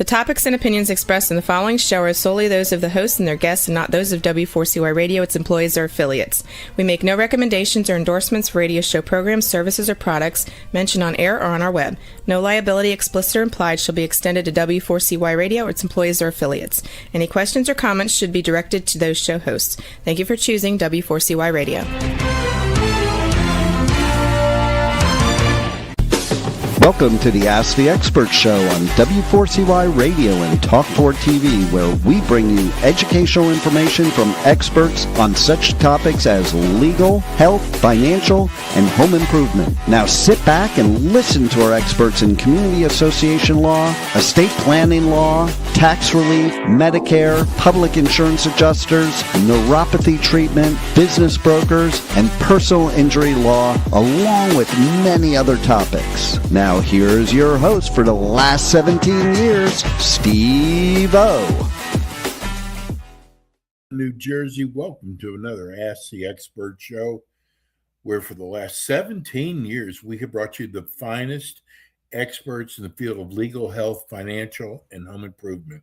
topics and opinions expressed in the following show are solely those of the host and their guests and not those of W4CY Radio, its employees, or affiliates. We make no recommendations or endorsements for radio show programs, services, or products mentioned on air or on our web. No liability, explicit or implied, shall be extended to W4CY Radio or its employees or affiliates. Any questions or comments should be directed to those show hosts. Thank you for choosing W4CY Radio. Welcome to the Ask the Expert Show on W4CY Radio and Talkboard TV, where we bring you educational information from experts on such topics as legal, health, financial, and home improvement. Now sit back and listen to our experts in community association law, estate planning law, tax relief, Medicare, public insurance adjusters, neuropathy treatment, business brokers, and personal injury law, along with many other topics. Now here's your host for the last 17 years, Steve O. New Jersey, welcome to another Ask the Expert show, where for the last 17 years we have brought you the finest experts in the field of legal, health, financial, and home improvement.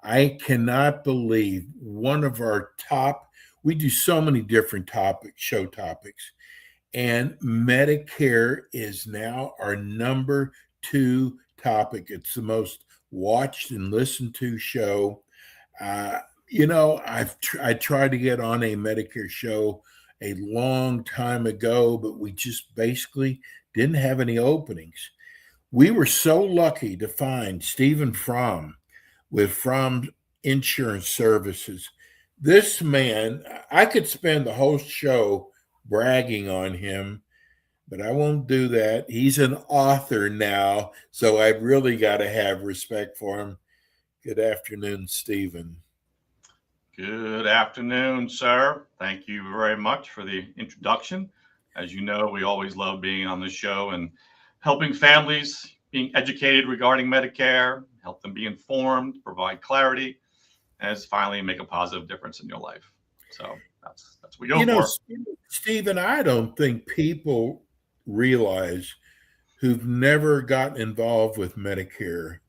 I cannot believe one of our top, we do so many different show topics, and Medicare is now our number 2 topic. It's the most watched and listened to show. I tried to get on a Medicare show a long time ago, but we just basically didn't have any openings. We were so lucky to find Stephen Fromm with Fromm Insurance Services. This man, I could spend the whole show bragging on him, but I won't do that. He's an author now, so I've really got to have respect for him. Good afternoon, Stephen. Good afternoon, sir. Thank you very much for the introduction. As you know, we always love being on the show and helping families being educated regarding Medicare, help them be informed, provide clarity, and finally make a positive difference in your life. So that's what we go for. Stephen, I don't think people realize who've never gotten involved with Medicare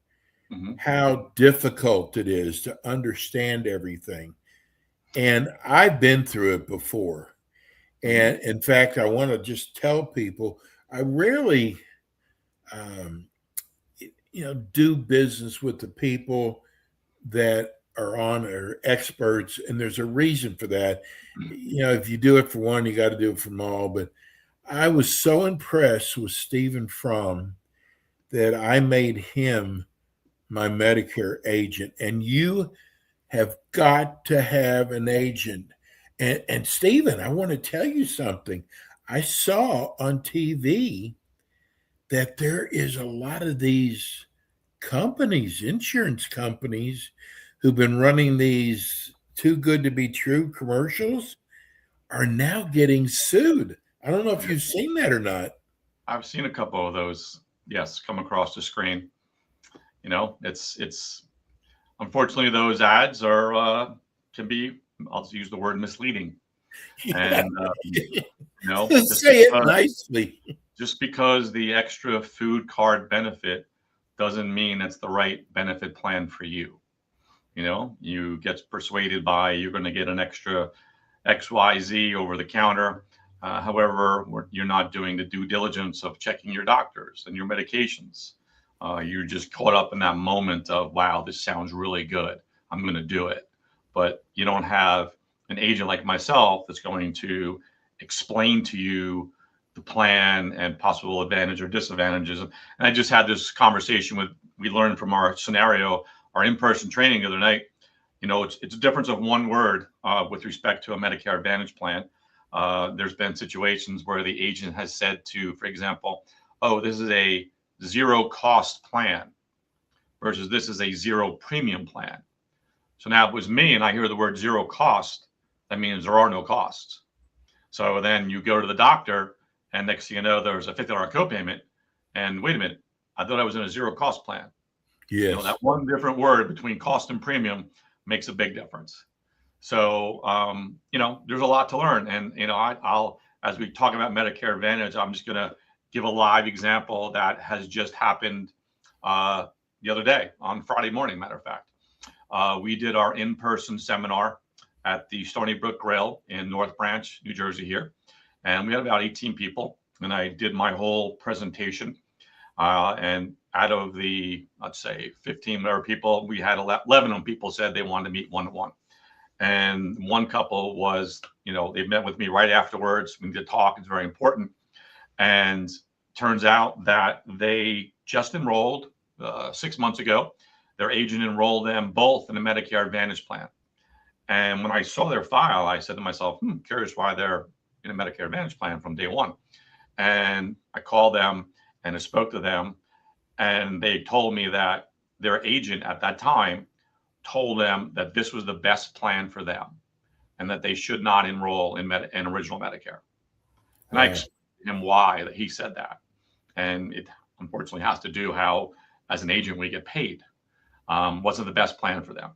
how difficult it is to understand everything. And I've been through it before. And in fact, I want to just tell people, I rarely do business with the people that are experts, and there's a reason for that. If you do it for one, you got to do it for them all. But I was so impressed with Stephen Fromm that I made him my Medicare agent. And you have got to have an agent. And Stephen, I want to tell you something. I saw on TV that there is a lot of these companies, insurance companies, who've been running these too good to be true commercials are now getting sued. I don't know if you've seen that or not. I've seen a couple of those, yes, come across the screen. It's unfortunately those ads are can be, I'll just use the word misleading. Yeah. And say it nicely. Just because the extra food card benefit doesn't mean that's the right benefit plan for you. You get persuaded by you're going to get an extra XYZ over the counter. However, you're not doing the due diligence of checking your doctors and your medications. You're just caught up in that moment of, wow, this sounds really good. I'm going to do it. But you don't have an agent like myself that's going to explain to you the plan and possible advantage or disadvantages. And I just had this conversation we learned from our scenario, our in-person training the other night. It's a difference of one word with respect to a Medicare Advantage plan. There's been situations where the agent has said to, for example, oh, this is a zero cost plan versus this is a zero premium plan. So now it was me and I hear the word zero cost, that means there are no costs. So then you go to the doctor and next thing you know, there's a $50 copayment. And wait a minute, I thought I was in a zero cost plan. Yes. That one different word between cost and premium makes a big difference. So, there's a lot to learn. And, I'll, as we talk about Medicare Advantage, I'm just going to give a live example that has just happened the other day on Friday morning, matter of fact. We did our in-person seminar at the Stony Brook Grill in North Branch, New Jersey here. And we had about 18 people. And I did my whole presentation. And out of the, let's say, 15 other people, we had 11 of them people said they wanted to meet one-to-one. And one couple was, they met with me right afterwards. We did talk. It's very important. And turns out that they just enrolled 6 months ago. Their agent enrolled them both in a Medicare Advantage plan. And when I saw their file, I said to myself, curious why they're in a Medicare Advantage plan from day one. And I called them and I spoke to them. And they told me that their agent at that time told them that this was the best plan for them and that they should not enroll in original Medicare. And I explained to him why that he said that. And it unfortunately has to do how, as an agent, we get paid. Wasn't the best plan for them.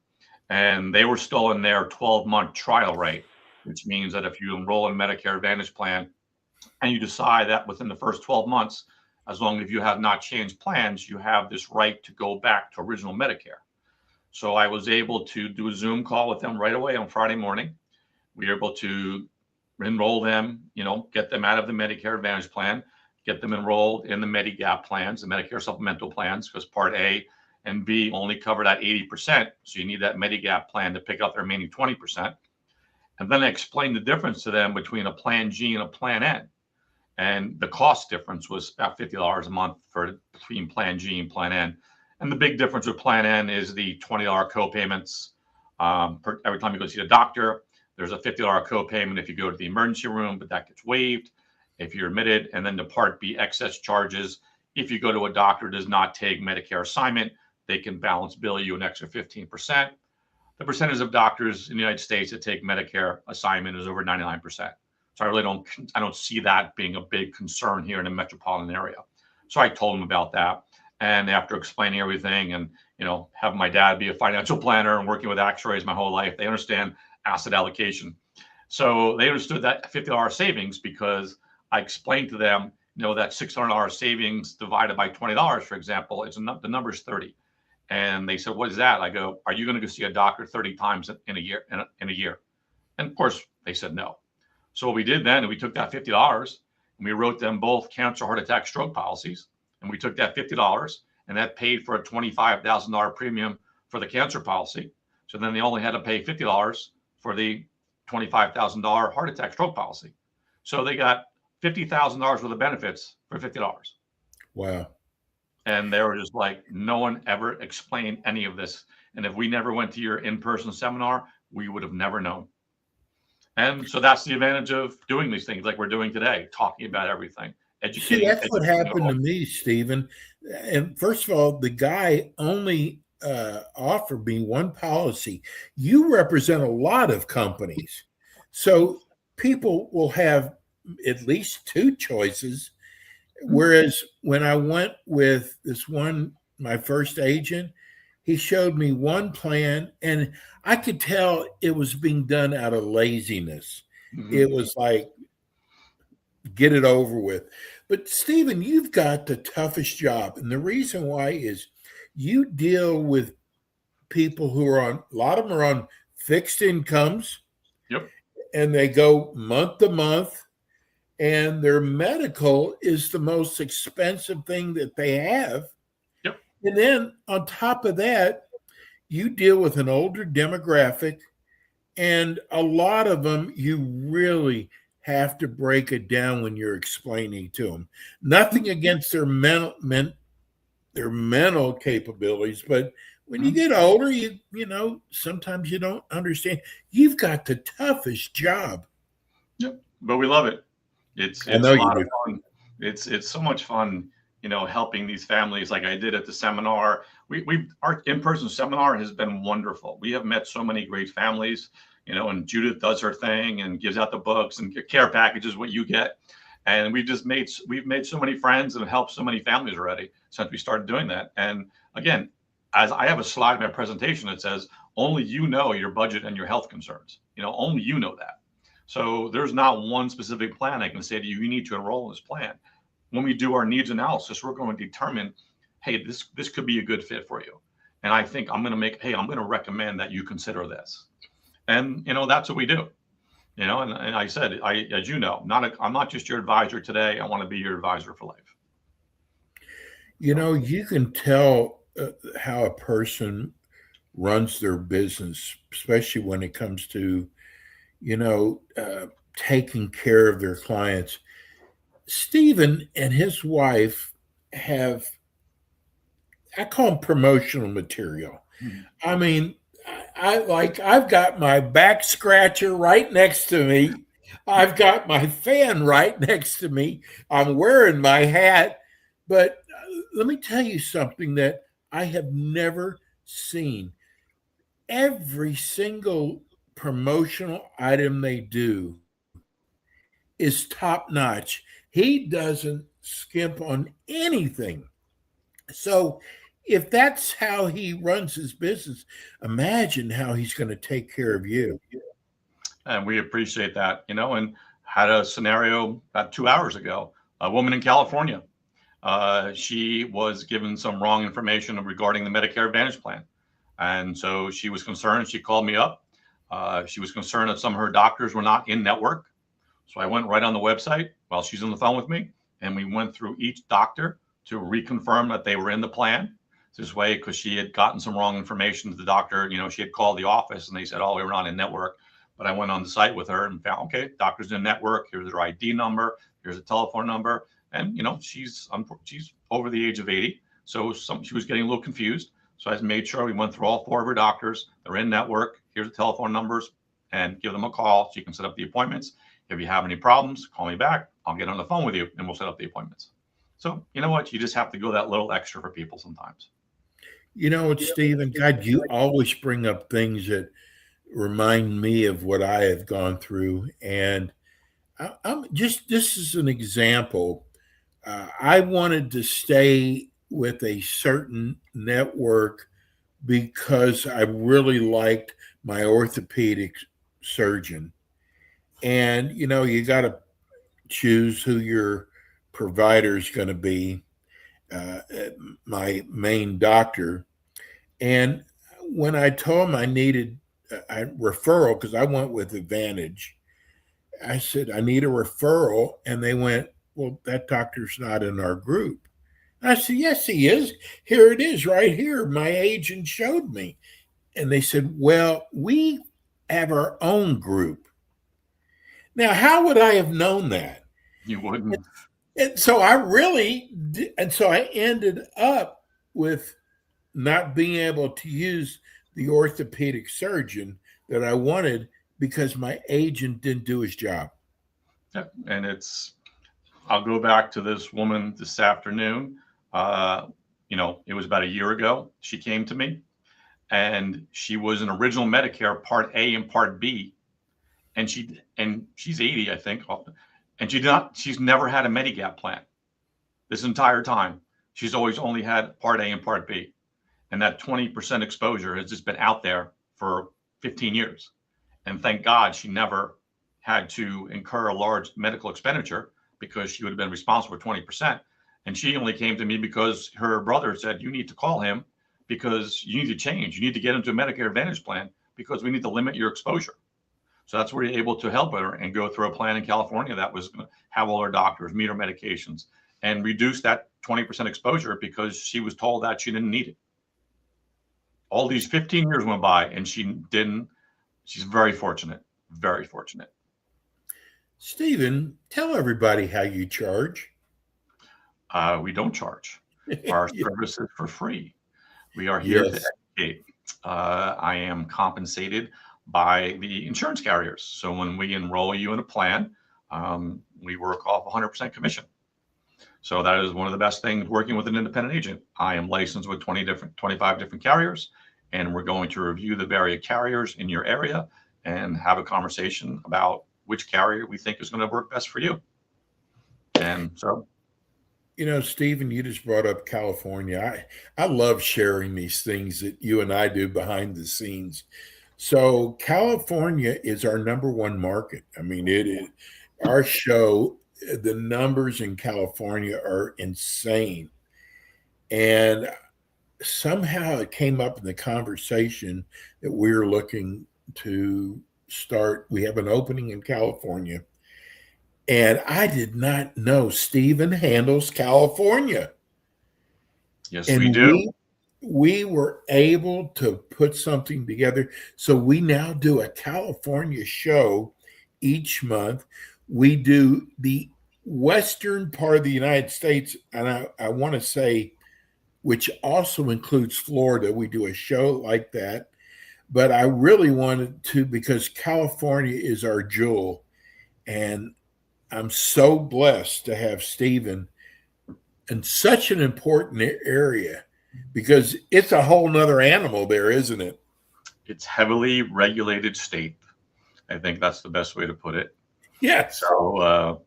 And they were still in their 12-month trial rate, which means that if you enroll in a Medicare Advantage plan and you decide that within the first 12 months, as long as you have not changed plans, you have this right to go back to original Medicare. So I was able to do a Zoom call with them right away on Friday morning. We were able to enroll them, get them out of the Medicare Advantage plan, get them enrolled in the Medigap plans, the Medicare supplemental plans, because Part A and B only cover that 80%. So you need that Medigap plan to pick up the remaining 20%. And then I explained the difference to them between a Plan G and a Plan N. And the cost difference was about $50 a month between Plan G and Plan N. And the big difference with Plan N is the $20 co-payments. Every time you go see the doctor, there's a $50 co-payment if you go to the emergency room, but that gets waived if you're admitted. And then the Part B excess charges. If you go to a doctor who does not take Medicare assignment, they can balance bill you an extra 15%. The percentage of doctors in the United States that take Medicare assignment is over 99%. So I don't see that being a big concern here in the metropolitan area. So I told them about that. And after explaining everything and, having my dad be a financial planner and working with actuaries my whole life, they understand asset allocation. So they understood that $50 savings because I explained to them, that $600 savings divided by $20, for example, the number is 30. And they said, what is that? I go, are you going to go see a doctor 30 times in a year? And of course, they said no. So what we did then, we took that $50 and we wrote them both cancer, heart attack, stroke policies. And we took that $50 and that paid for a $25,000 premium for the cancer policy. So then they only had to pay $50 for the $25,000 heart attack, stroke policy. So they got $50,000 worth of benefits for $50. Wow. And they were just like, no one ever explained any of this. And if we never went to your in-person seminar, we would have never known. And so that's the advantage of doing these things like we're doing today, talking about everything, educating. See, that's what happened to me, Stephen. And first of all, the guy only offered me one policy. You represent a lot of companies. So people will have at least two choices. Whereas when I went with my first agent, he showed me one plan and I could tell it was being done out of laziness. Mm-hmm. It was like, get it over with. But Stephen, you've got the toughest job. And the reason why is you deal with people who are a lot of them are on fixed incomes. Yep. And they go month to month. And their medical is the most expensive thing that they have. Yep. And then on top of that, you deal with an older demographic, and a lot of them, you really have to break it down when you're explaining to them. Nothing against their mental capabilities, but when you get older, you sometimes you don't understand. You've got the toughest job. Yep, but we love it. It's a lot of fun. It's so much fun, helping these families like I did at the seminar. Our in-person seminar has been wonderful. We have met so many great families, and Judith does her thing and gives out the books and care packages, what you get. And we've made so many friends and helped so many families already since we started doing that. And again, as I have a slide in my presentation that says, only you know your budget and your health concerns, only you know that. So there's not one specific plan I can say to you, you need to enroll in this plan. When we do our needs analysis, we're going to determine hey, this could be a good fit for you. And I think I'm going to recommend that you consider this. And, that's what we do, and I said, as you know, I'm not just your advisor today. I want to be your advisor for life. You can tell how a person runs their business, especially when it comes to, taking care of their clients. Stephen and his wife have, I call them promotional material. I mean, I've got my back scratcher right next to me. I've got my fan right next to me. I'm wearing my hat. But let me tell you something that I have never seen. Every single promotional item they do is top notch. He doesn't skimp on anything. So if that's how he runs his business, imagine how he's going to take care of you. And we appreciate that, and had a scenario about 2 hours ago, a woman in California. She was given some wrong information regarding the Medicare Advantage plan. And so she was concerned. She called me up. She was concerned that some of her doctors were not in network. So I went right on the website while she's on the phone with me, and we went through each doctor to reconfirm that they were in the plan. This way, because she had gotten some wrong information to the doctor, she had called the office and they said, oh, we were not in network. But I went on the site with her and found, okay, doctor's in network. Here's her ID number. Here's a telephone number. And, she's over the age of 80. So she was getting a little confused. So I made sure we went through all 4 of her doctors. They're in network. Here's the telephone numbers, and give them a call. So you can set up the appointments. If you have any problems, call me back. I'll get on the phone with you and we'll set up the appointments. So you know what? You just have to go that little extra for people sometimes. You know what, Stephen? God, you always bring up things that remind me of what I have gone through. And this is an example. I wanted to stay with a certain network because I really liked my orthopedic surgeon. And, you got to choose who your provider is going to be. My main doctor. And when I told him I needed a referral, because I went with Advantage, I said, I need a referral. And they went, well, that doctor's not in our group. And I said, yes, he is. Here it is right here. My agent showed me. And they said, well, we have our own group. Now, how would I have known that? You wouldn't. And so I really did, and so I ended up with not being able to use the orthopedic surgeon that I wanted because my agent didn't do his job. Yep. And I'll go back to this woman this afternoon. It was about a year ago. She came to me, and she was an original Medicare Part A and Part B, and she's 80, I think. And she's never had a Medigap plan this entire time. She's always only had Part A and Part B. And that 20% exposure has just been out there for 15 years. And thank God she never had to incur a large medical expenditure, because she would have been responsible for 20%. And she only came to me because her brother said, you need to call him because you need to change. You need to get into a Medicare Advantage plan because we need to limit your exposure. So that's where you're able to help her and go through a plan in California that was going to have all her doctors, meet her medications, and reduce that 20% exposure because she was told that she didn't need it. All these 15 years went by and she didn't. She's very fortunate, very fortunate. Stephen, tell everybody how you charge. We don't charge. Our service is for free. We are here to educate. I am compensated by the insurance carriers. So when we enroll you in a plan, we work off 100% commission. So that is one of the best things working with an independent agent. I am licensed with 25 different carriers, and we're going to review the various carriers in your area and have a conversation about which carrier we think is going to work best for you. And so, Stephen, you just brought up California. I love sharing these things that you and I do behind the scenes. So California is our number one market. I mean, it is our show. The numbers in California are insane. And somehow it came up in the conversation that we're looking to start. We have an opening in California. And I did not know Stephen handles California. Yes, And we do. we were able to put something together. So we now do a California show each month. We do the western part of the United States, and I want to say, which also includes Florida. We do a show like that. But I really wanted to, because California is our jewel. And I'm so blessed to have Stephen in such an important area, because it's a whole nother animal there, isn't it? It's heavily regulated state. I think that's the best way to put it. Yes. So,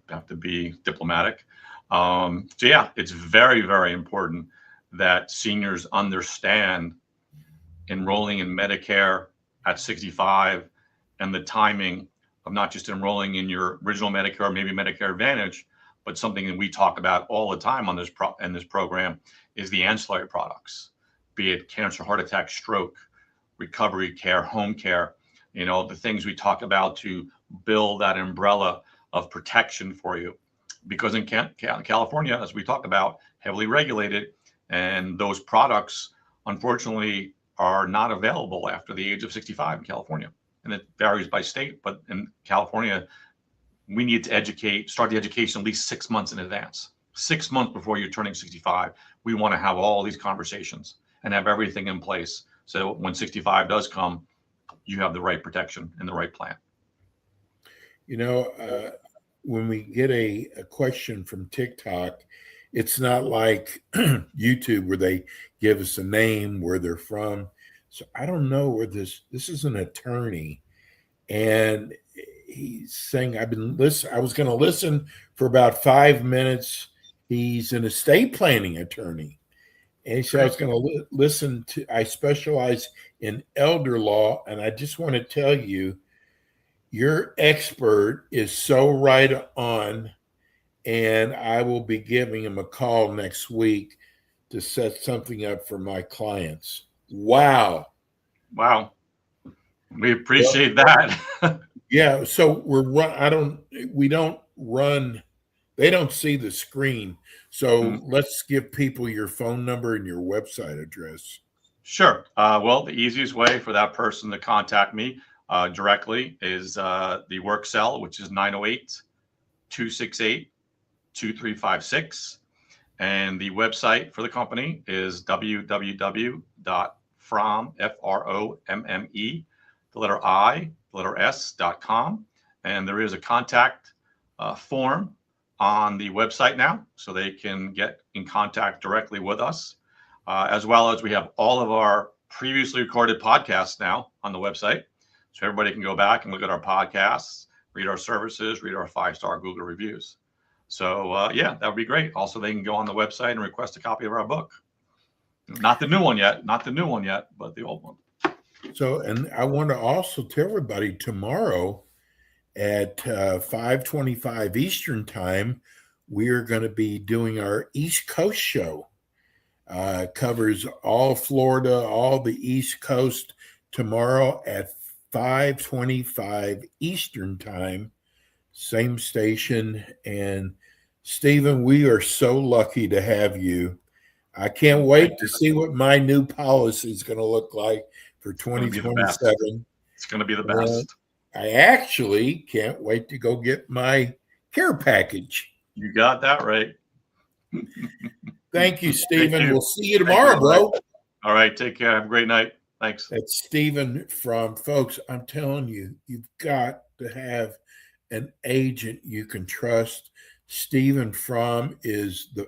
have to be diplomatic. So yeah, it's very, very important that seniors understand enrolling in Medicare at 65 and the timing of not just enrolling in your original Medicare or maybe Medicare Advantage, but something that we talk about all the time on this program is the ancillary products, be it cancer, heart attack, stroke, recovery care, home care, the things we talk about to build that umbrella of protection for you. Because in California, as we talk about, heavily regulated, and those products, unfortunately, are not available after the age of 65 in California. And it varies by state, but in California, we need to start the education at least 6 months in advance. 6 months before you're turning 65, we want to have all these conversations and have everything in place. So when 65 does come, you have the right protection and the right plan. When we get a question from TikTok, it's not like YouTube where they give us a name, where they're from. So I don't know where this is an attorney, and he's saying, I was going to listen for about 5 minutes. He's an estate planning attorney. And he said, I was going to listen to, I specialize in elder law. And I just want to tell you, your expert is so right on. And I will be giving him a call next week to set something up for my clients. Wow. We appreciate that. Yeah. So we don't run, they don't see the screen. So let's give people your phone number and your website address. Sure. Well, the easiest way for that person to contact me directly is the work cell, which is 908-268-2356. And the website for the company is www.fromme.com. And there is a contact form on the website now, so they can get in contact directly with us, as well as we have all of our previously recorded podcasts now on the website. So everybody can go back and look at our podcasts, read our services, read our 5-star Google reviews. So yeah, that would be great. Also, they can go on the website and request a copy of our book. Not the new one yet, but the old one. So, and I want to also tell everybody, tomorrow at 5:25 Eastern time, we are going to be doing our East Coast show. Covers all Florida, all the East Coast, tomorrow at 5:25 Eastern time, same station. And Stephen, we are so lucky to have you. I can't wait to see what my new policy is going to look like for 2027. It's going to be the best. I actually can't wait to go get my care package. You got that right. Thank you, Stephen. We'll see you tomorrow, bro. All right. Take care. Have a great night. Thanks. That's Stephen from, folks, I'm telling you, you've got to have an agent you can trust. Stephen from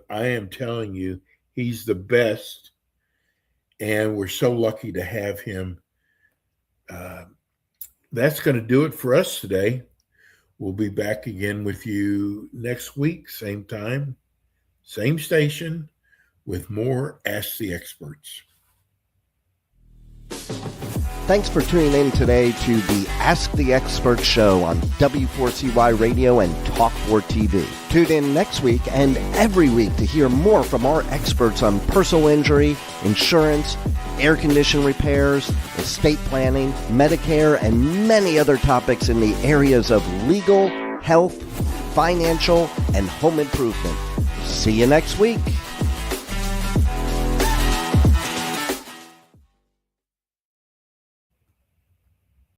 I am telling you, he's the best. And we're so lucky to have him. That's going to do it for us today. We'll be back again with you next week, same time, same station, with more Ask the Experts. Thanks for tuning in today to the Ask the Expert show on W4CY Radio and Talk4 TV. Tune in next week and every week to hear more from our experts on personal injury, insurance, air condition repairs, estate planning, Medicare, and many other topics in the areas of legal, health, financial, and home improvement. See you next week.